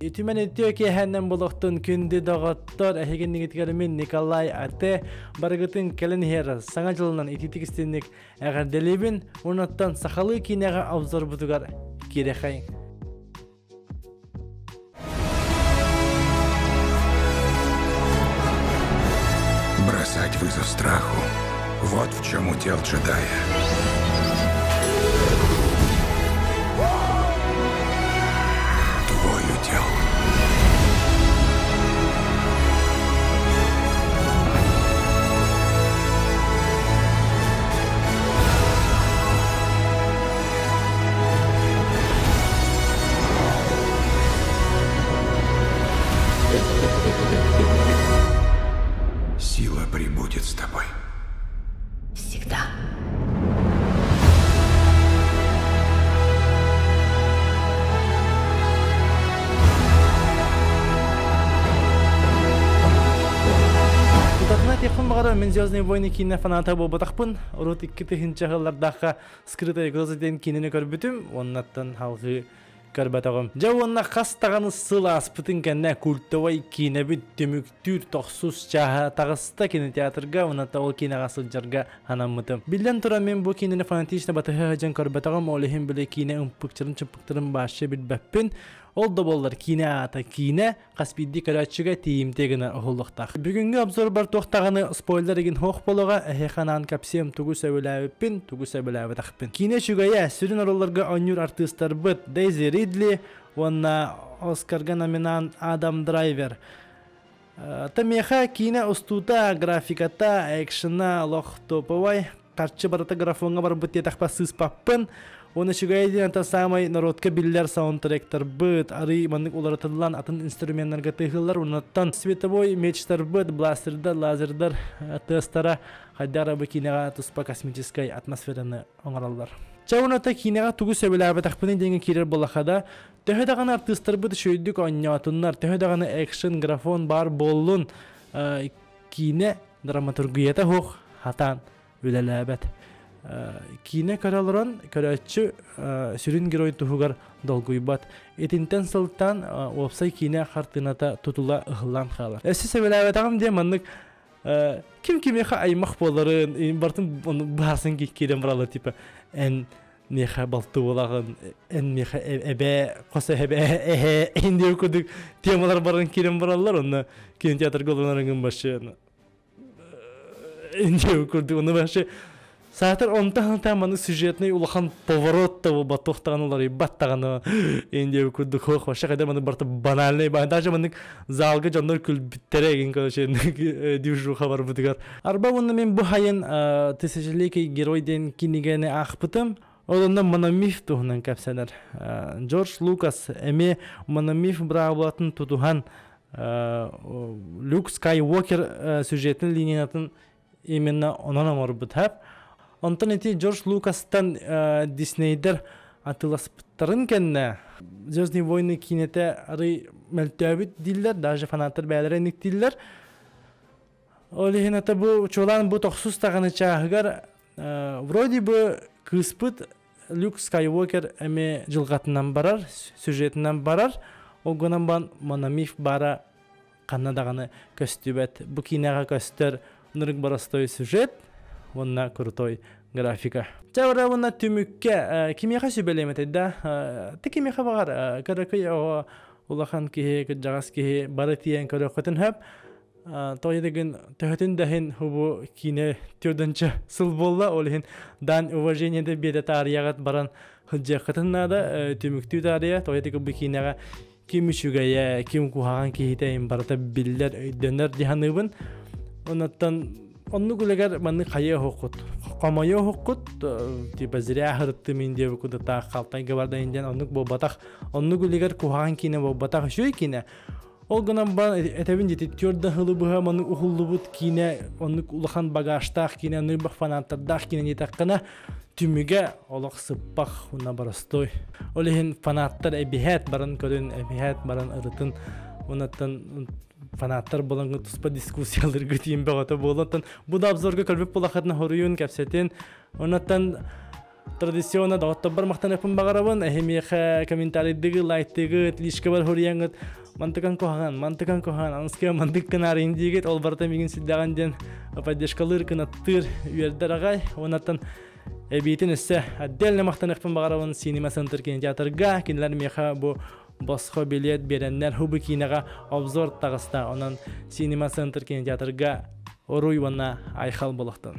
Ütümen etiyor ki hemen buluktun kündü dağıttır. Ehegen nigitgerimin Nikolay Ate bargıtın kelen her sana жылынан ititik istendik. Eğer delibin onattan sakalı kinege avzor butugar kirehayın. Бросать вызов страху. Вот в чем удел джедая. Твой удел. Сила прибудет с тобой. Всегда. Тутатна текун багара мен Звездные войны кино фаната болбатакпын. Урут 2-нче жыллардагы скрытая угроза деген киноны көрбүтүм. Оннаттан халкы көрбөтөгөм. Жауынна кастаганы сыла аспытын кенне культовый кинебит түмүктүр токсус чаха тагыста кинотеатрга онната ол кинога сылжарга анаммытым. Билен тура мен бу киноны фанатично батыха жан көрбөтөгөм. Олехим биле кине умпукчырын чыпыктырын башы билбеппин. Ол да болдар кине ата кине Каспийди көрөчүгө тийимтегине оголуктак. Бүгүнгү обзор бар токтаганы спойлер эгин хок болога эханан капсем тугу сөбөлөбүппин, тугу сөбөлөбүтакпин. Кине чугая сүрүн оролорго онюр артисттар быт Дейзи Ридли, онна Оскарга номинант Адам Драйвер. Тамеха кине устута графиката экшена лох топовай карчы барата графонга бар быт такпасыз паппын. Оны шугайден ата самай народка биллер саундтректор быт, ары маннык уларатылан атын инструментларга тыгыллар, онаттан световой мечтар быт, бластердар, лазердар, тестара, хайдара бу кинега туспа космической атмосфераны оңараллар. Чауната кинега тугу сөбөлөбө такпыны деген кирер болахада, төһөдаган артисттар быт шөйдүк оннятыннар, төһөдаган экшен графон бар боллун, кине драматургията хох хатан үлеләбет. Кине каралыран көрөчү сүрүн герой тухугар долгуйбат. Этинтен сылтан опсай кине хартыната тутула ыхылан халар. Эссе себелебетагым де маннык ким кимеха аймак боларын бартын басын кирен баралы типа эн неха балту болагын эн неха эбе коса эбе энди күдүк темалар барын кирен баралар онна кинотеатр голунарын башы энди күдүк оны башы Саатар онтан маны сюжетный улахан поворот того батохтанулар баттаганы энди күрдүк хох баша кайда маны барты банальный даже маны залга жондар күлбүттереген көшен дюжу хабар бутугар арба муну мен бу хайын тысячеликий геройден кинигени акпытым Олонда мономиф тухнан капсалар Джордж Лукас эме мономиф браватын тутухан Люк Скайуокер сюжетный линиятын именно онан амарбытап Онтан эти Джордж Лукастан Диснейдер атыласпыттарын кенне. Звездные войны кинете ары мөлтөбүт диллер, даже фанаттар бәлеренник диллер. Олихин ата бу чолан бу токсус таганы чагыгар вроде бы кыспыт Люк Скайуокер эме жылгатынан барар, сюжетинен барар. Огонан бан мономиф бара канадаганы көстүбөт. Бу кинега көстөр нырык барастой сюжет. Онна крутой графика. Чавра онна түмүкке кимияга сүбелеметет да. Те кимияга багар. Каракай улахан ки жагас ки баратиен көрөкөтөн хөп. Тойдеген төһөтүн дахин хубу кине түрдөнчө сыл болла олхин дан уважение де бедатариягат баран хыджакытынада түмүктүү тария тойдеге бу кинега ким үчүгая ким кухаган кихитейин барата биллер өйдөнөр диханыбын. Онаттан Онну гулегер манны кайы хокут. Камайы хокут типа зря хыртты мен деп куда та калтайга барда инден оннук бо батак. Онну гулегер кухаган кине бо батак шөй кине. Ол гынан ба этебин жетит төрдө хылы бу манны ухуллубут кине оннук улахан багаштак кине ныр бак фанаттардак кине нетаккана түмүгө олок сыппак уна барастой. Олехин фанаттар эбихет барын көрүн эбихет барын ырытын онаттан фанаттар болонгы туспа дискуссияларга тийим багата болоттан бу да обзорга көрбөп булахатна хоруюн кепсетен онаттан традиционно доғыттабар мақтанықпын бағарабын, әхемеқі комментарийдігі, лайттігі, тілішкі бар хөрияңғыт, мантыған кохан, аныске мантыққын арайын дейгет, ол барта меген сілдаған ден поддержкалыр кынаттыр үйердер ағай, онаттан әбейтін өсі әдделі мақтанықпын бағарабын Cinema Center кинотеатрға, кенелер меха бұл босқо билет береннер хубы кинаға обзор тағыста, онан Cinema Center кинотеатрға оруй вана айхал болықтын.